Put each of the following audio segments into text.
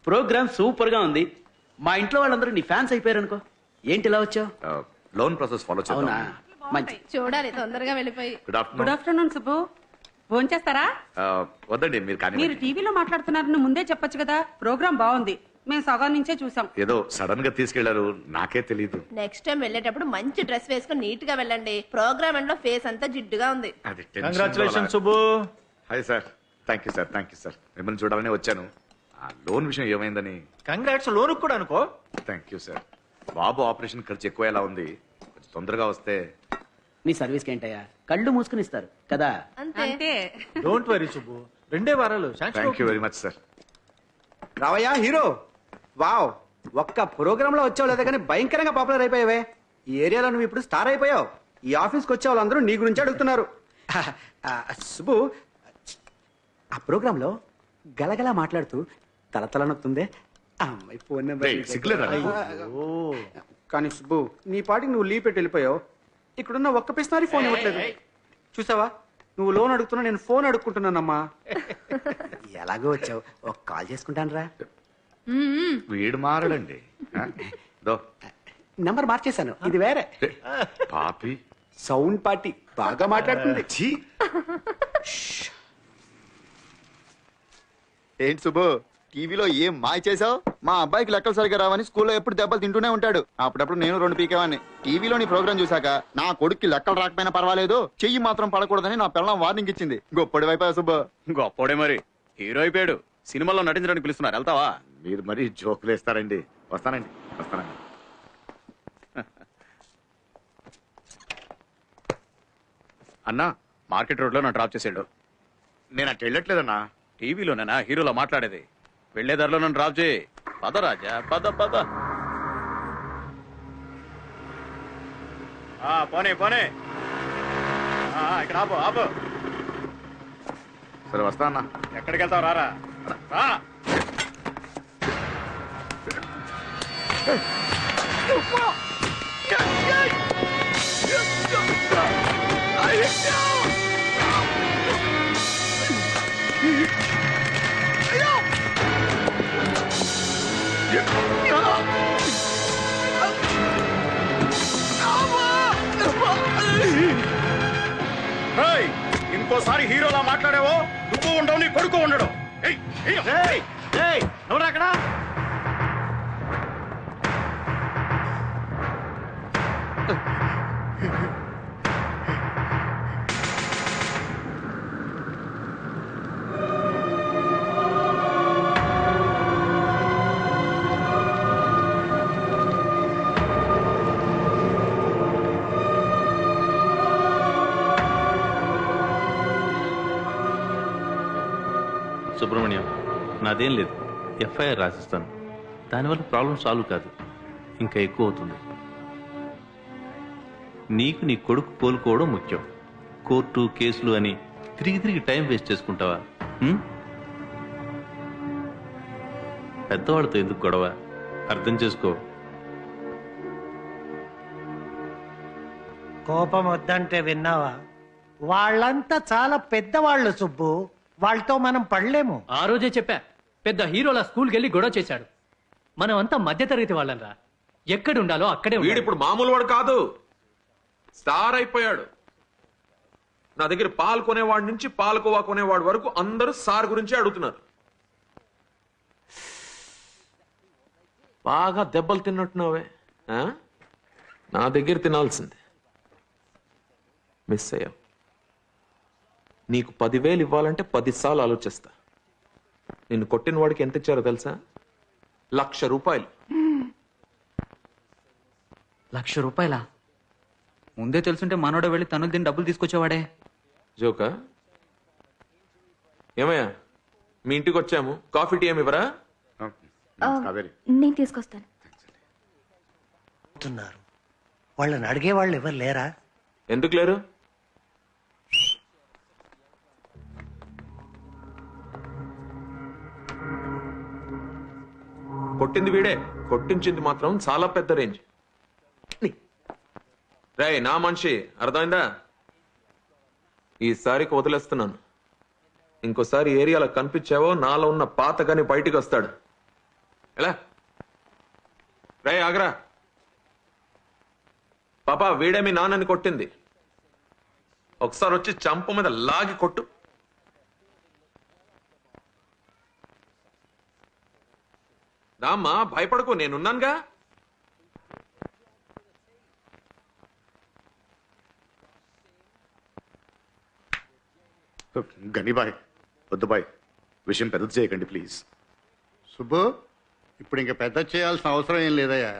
Programme super గా ఉంది. మా ఇంట్లో వాళ్ళందరూ నీ ఫ్యాన్స్ అయిపోయారు అనుకో. ఏంటి ఇలా వచ్చావు? లోన్ ప్రాసెస్ ఫాలో అవునా, చేద్దాం. మంచి. చూడాలి తొందరగా వెళ్ళిపోయి. Good good afternoon. Afternoon Subbu. Phone చేస్తారా? వద్దండి మీరు కానీ మీరు టీవీలో మాట్లాడుతున్నారని ముందే చెప్పొచ్చు కదా. ప్రోగ్రామ్ బాగుంది, మేము సగం నుంచే చూసాం. ఏదో సడన్ గా తీసుకెళ్లారు, నాకే తెలీదు. నెక్స్ట్ టైం వెళ్ళేటప్పుడు మంచి డ్రెస్ వేసుకుని నీట్ గా వెళ్ళండి. ప్రోగ్రామ్ ఎండ్ లో ఫేస్ అంతా జిడ్డుగా ఉంది. అది congratulations Subbu. Hi sir, thank you sir, thank you sir. మిమ్మల్ని చూడాలని వచ్చాను. ఆ లోన్ విషయం ఏమైందని. కంగ్రాట్స్ లోన్ కూడా అనుకో. Thank you sir. Babu operation ఖర్చు ఎక్కువ ఎలా ఉంది, కొంచెం తొందరగా వస్తే. నీ సర్వీస్కి ఏంటయ్యా, కళ్ళు మూసుకుని ఇస్తారు కదా. అంతే. డోంట్ వరీ సుబ్బు, 2 వారాలు thank you very much sir. రావయ్యా హీరో. వావ్, ఒక్క ప్రోగ్రామ్ లో వచ్చావు లేదా కానీ భయంకరంగా పాపులర్ అయిపోయావే. ఈ ఏరియాలో నువ్వు ఇప్పుడు స్టార్ అయిపోయావు. ఈ ఆఫీస్కి వచ్చే వాళ్ళందరూ నీ గురించి అడుగుతున్నారు. సుబ్బు, ఆ ప్రోగ్రామ్ లో గలగలా మాట్లాడుతూ తలతల నొత్తుందే ఆ అమ్మాయి ఫోన్ రేయ్, సిగ్గులేదా నీకు? కానీ సుబ్బు, నీ పాటికి నువ్వు లీవ్ పెట్టి వెళ్ళిపోయావు. ఇక్కడున్న ఒక్క పిసినారి ఫోన్ ఇవ్వట్లేదు. చూసావా, నువ్వు లోన్ అడుగుతున్నా, నేను ఫోన్ అడుక్కుంటున్నానమ్మా. ఎలాగో వచ్చావు, ఒక కాల్ చేసుకుంటాను రా. వీడు మారడండి. దో నంబర్ మార్చేశాను, ఇది వేరే. పాపి సౌండ్ పార్టీ బాగా మాట్లాడుతుంది. ఛీ! ఏంటి సుబ్బు, టీవీలో ఏం మాయ చేసావు? మా అబ్బాయికి లెక్కలు సరిగా రావని స్కూల్లో ఎప్పుడు దెబ్బలు తింటూనే ఉంటాడు. అప్పుడప్పుడు నేను 2 పీకేవాన్ని. టీవీలోని ప్రోగ్రామ్ చూసాక నా కొడుక్కి లెక్కలు రాకపోయినా పర్వాలేదు, చెయ్యి మాత్రం పడకూడదని నా పిల్లం వార్నింగ్ ఇచ్చింది. గొప్పడి వైపోయా సుబ్బు. గొప్పోడే మరి, హీరో అయిపోయాడు. సినిమాలో నటించడానికి పిలుస్తున్నారు, వెళ్తావా? మీరు మరీ జోకులు వేస్తారండి. వస్తానండి, వస్తానండి. అన్నా, మార్కెట్ రోడ్ లో నన్ను డ్రాప్ చేసాడు. నేను అటు వెళ్ళట్లేదన్నా. టీవీలోనేనా హీరోలో మాట్లాడేది? వెళ్లే దారిలో నన్ను డ్రాప్ చేయి. పద రాజా, పద పద. పోనీ పోనీ, ఇక్కడ ఆపు ఆపు. సరే వస్తా అన్నా. ఎక్కడికి వెళ్తావు? రారా రా. ఇంకోసారి హీరోలా మాట్లాడావో నువ్వు ఉండవు, నీ కొడుకు ఉండడు. ఎవరు అక్కడ? సుబ్రహ్మణ్యం, నాదేం లేదు, ఎఫ్ఐఆర్ రాసిస్తాను. దానివల్ల ప్రాబ్లం సాల్వ్ కాదు, ఇంకా ఎక్కువ అవుతుంది. నీకు నీ కొడుకు కోలుకోవడం ముఖ్యం. కోర్టు కేసులు అని తిరిగి తిరిగి టైం వేస్ట్ చేసుకుంటావా? పెద్దవాళ్ళతో ఎందుకు గొడవ? అర్థం చేసుకో. కోపం వద్దంటే విన్నావా? వాళ్ళంతా చాలా పెద్దవాళ్ళు సుబ్బు, వాళ్ళతో మనం పడలేము. ఆ రోజే చెప్పా, పెద్ద హీరోల స్కూల్కి వెళ్ళి గొడవ చేశాడు. మనం అంతా మధ్యతరగతి వాళ్ళంరా, ఎక్కడుండాలో అక్కడే. వీడిప్పుడు మామూలు వాడు కాదు, స్టార్ అయిపోయాడు. నా దగ్గర పాలు కొనేవాడి నుంచి పాలకోవా కొనేవాడి వరకు అందరూ సార్ గురించి అడుగుతున్నారు. బాగా దెబ్బలు తిన్నట్టున్నావే. నా దగ్గర తినాల్సిందే, మిస్ అయ్యావు. నీకు 10,000 ఇవ్వాలంటే 10 సార్లు ఆలోచిస్తా. నిన్ను కొట్టిన వాడికి ఎంత ఇచ్చారో తెలుసా? 1,00,000 రూపాయలు. 1,00,000 రూపాయలా? ముందే తెలుసుంటే మనోడే వెళ్ళి తనులు తిని డబ్బులు తీసుకొచ్చేవాడే. జోకా? ఏమయ్యా, మీ ఇంటికి వచ్చాము, కాఫీ టీ ఏమి ఇవ్వరా? నేను తీసుకొస్తాను. వాళ్ళని అడిగే వాళ్ళు ఎవరు లేరా? ఎందుకు లేరు? కొట్టింది వీడే, కొట్టించింది మాత్రం చాలా పెద్ద రేంజ్. రేయ్ నా మనిషి, అర్థమైందా? ఈసారికి వదిలేస్తున్నాను. ఇంకోసారి ఏరియాలో కనిపించావో నాలో ఉన్న పాతగాని బయటికి వస్తాడు. ఎలా రే ఆగ్రా పాపా వీడే మీ నాన్నని కొట్టింది. ఒకసారి వచ్చి చంప మీద లాగి కొట్టు. దామ్మా భయపడకు, నేనున్నానుగా. గనిబాయ్ వద్దు బాయ్, విషయం పెద్దది చేయకండి ప్లీజ్. సుబ్బు, ఇప్పుడు ఇంకా పెద్ద చేయాల్సిన అవసరం ఏం లేదయ్యా.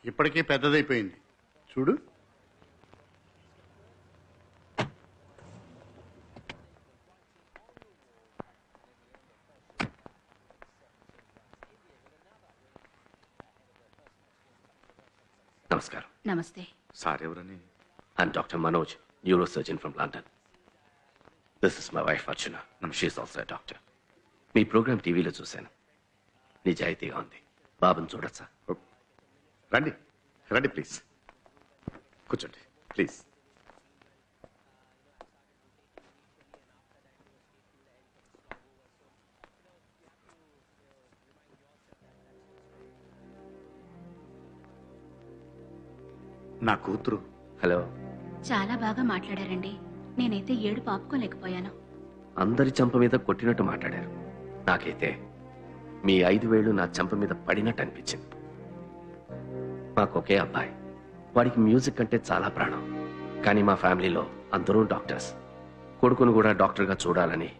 ఇప్పటికీ పెద్దదైపోయింది చూడు. నమస్కారం. నమస్తే. సార్ ఎవరని? I'm Dr. Manoj, neurosurgeon from London. This is my wife Archana. She's also a doctor. మీ ప్రోగ్రామ్ టీవీలో చూశాను. నిజాయితీగా ఉంది. బాబుని చూడొచ్చా? రండి రండి ప్లీజ్, కూర్చోండి ప్లీజ్. నా కూతురు. హలో. చాలా బాగా మాట్లాడారండి. నేనైతే ఏడుపు ఆపుకోలేకపోయాను. అందరి చంప మీద కొట్టినట్టు మాట్లాడారు. నాకైతే మీ 5 వేళ్ళు నా చంప మీద పడినట్టు అనిపించింది. మాకొకే అబ్బాయి. వాడికి మ్యూజిక్ అంటే చాలా ప్రాణం. కానీ మా ఫ్యామిలీలో అందరూ డాక్టర్స్. కొడుకును కూడా డాక్టర్గా చూడాలని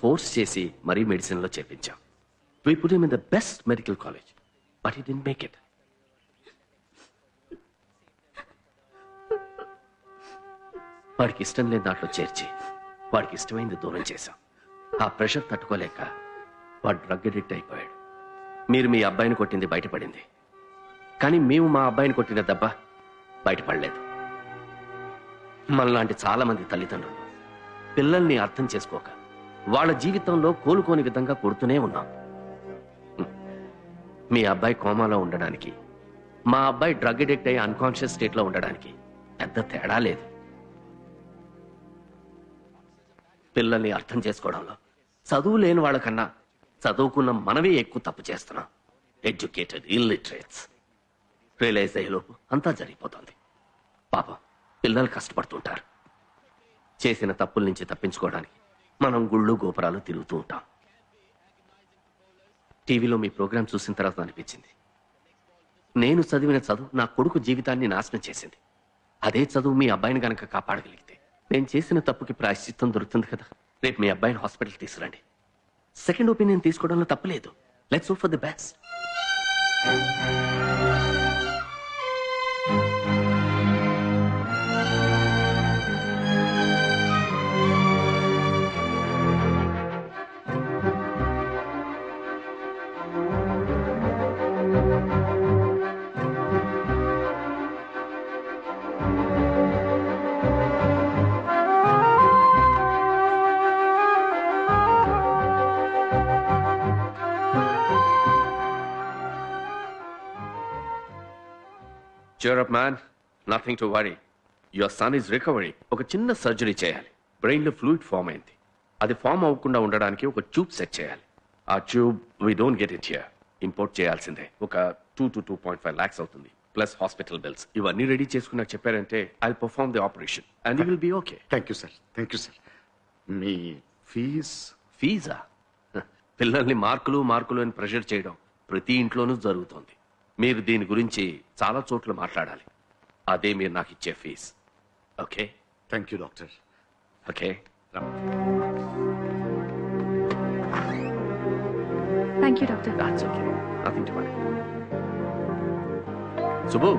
ఫోర్స్ చేసి మరీ మెడిసిన్లో చేర్పించాం. We put him in the best medical college, but he didn't make it. వాడికి ఇష్టం లేని దాంట్లో చేర్చి వాడికి ఇష్టమైంది దూరం చేశాం. ఆ ప్రెషర్ తట్టుకోలేక వాడు డ్రగ్ అడిక్ట్ అయిపోయాడు. మీరు మీ అబ్బాయిని కొట్టింది బయటపడింది, కానీ మేము మా అబ్బాయిని కొట్టిన దెబ్బ బయటపడలేదు. మనలాంటి చాలా మంది తల్లిదండ్రులు పిల్లల్ని అర్థం చేసుకోక వాళ్ళ జీవితంలో కోలుకోని విధంగా కొడుతూనే ఉన్నాం. మీ అబ్బాయి కోమాలో ఉండడానికి, మా అబ్బాయి డ్రగ్ అడిక్ట్ అయ్యి అన్కాన్షియస్ స్టేట్ లో ఉండడానికి పెద్ద తేడా లేదు. పిల్లల్ని అర్థం చేసుకోవడంలో చదువు లేని వాళ్ళకన్నా చదువుకున్న మనమే ఎక్కువ తప్పు చేస్తున్నాం. Educated illiterates. రియలైజ్ అయ్యేలోపు అంతా జరిగిపోతుంది. పాపం పిల్లలు కష్టపడుతుంటారు. చేసిన తప్పుల నుంచి తప్పించుకోవడానికి మనం గుళ్ళు గోపురాలు తిరుగుతూ ఉంటాం. టీవీలో మీ ప్రోగ్రాం చూసిన తర్వాత అనిపించింది, నేను చదివిన చదువు నా కొడుకు జీవితాన్ని నాశనం చేసింది. అదే చదువు మీ అబ్బాయిని గనక కాపాడగలిగితే నేను చేసిన తప్పుకి ప్రాయశ్చిత్తం దొరుకుతుంది కదా. రేపు మీ అబ్బాయిని హాస్పిటల్ తీసుకురండి. సెకండ్ ఒపీనియన్ తీసుకోవడంలో తప్పలేదు. Let's hope for the best. Cheer up, man. Nothing to worry. Your son is recovering. ఒక చిన్న సర్జరీ చేయాలి. బ్రెయిన్ లో ఫ్లూయిడ్ ఫామ్ అయింది. అది ఫామ్ అవ్వకుండా ఉండడానికి ఒక ట్యూబ్ సెట్ చేయాలి. ఆ tube we don't get it here. Import చేయాల్సిందే. ఒక 2 to 2.5 lakhs అవుతుంది. Plus hospital bills. ఇవన్నీ రెడీ చేసుకున్నాక చెప్పారంటే I perform the operation and you will be okay. Thank you sir, thank you sir. మీ ఫీజా? పిల్లల్ని మార్కులు అని ప్రెషర్ చేయడం ప్రతి ఇంట్లోనూ జరుగుతోంది. మీరు దీని గురించి చాలా చోట్ల మాట్లాడాలి. అదే మీరు నాకు ఇచ్చే fees. Okay? Thank you doctor. Okay. Thank you doctor. That's okay. Nothing to worry. Subbu,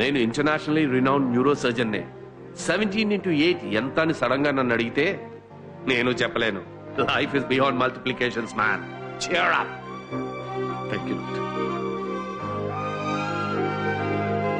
నేను internationally renowned neuro surgeon. 17x8 ఎంత అని సడన్ గా నన్ను అడిగితే నేను చెప్పలేను. Life is beyond multiplications man. Cheer up. Thank you doctor.